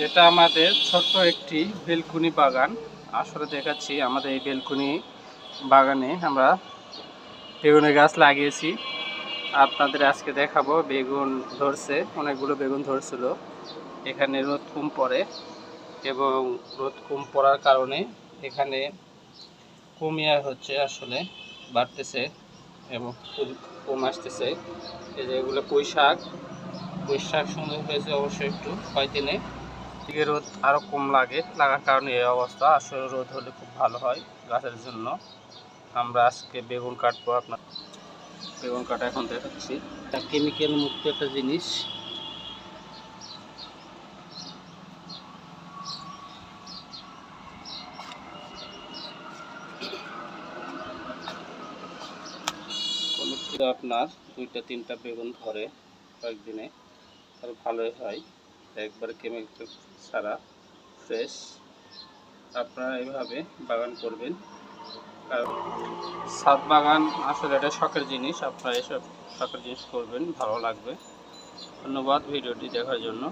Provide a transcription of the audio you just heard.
এটা আমাদের ছোট্ট একটি বেলকুনি বাগান। আসলে দেখাচ্ছি আমাদের এই বেলকুনি বাগানে আমরা বেগুনের গাছ লাগিয়েছি। আপনাদের আজকে দেখাবো বেগুন ধরছে, অনেকগুলো বেগুন ধরছিল। এখানে রোদ কম পড়ে এবং রোদ কম পড়ার কারণে এখানে কমিয়ে হচ্ছে, আসলে বাড়তেছে এবং ফুল কম আসতেছে। এই যে এগুলো পুঁই শাক সুন্দর হয়েছে অবশ্যই, একটু কয়েকদিনে দিকে রোদ আরও কম লাগার কারণে এই অবস্থা। আসলে রোদ হলে খুব ভালো হয় গাছের জন্য। আমরা আজকে বেগুন কাটবো, আপনার বেগুন কাটা এখন দেখাচ্ছি। এটা কেমিক্যাল মুক্ত একটা জিনিস। আপনার 2-3টা বেগুন ধরে কয়েকদিনে, তাহলে ভালোই হয়। একবারে কেমিক্যাল ছাড়া ফ্রেশ। আপনারা এইভাবে বাগান করবেন, কারণ ছাদ বাগান আসলে এটা শখের জিনিস। আপনারা এসব শখের জিনিস করবেন, ভালো লাগবে। ধন্যবাদ ভিডিওটি দেখার জন্য।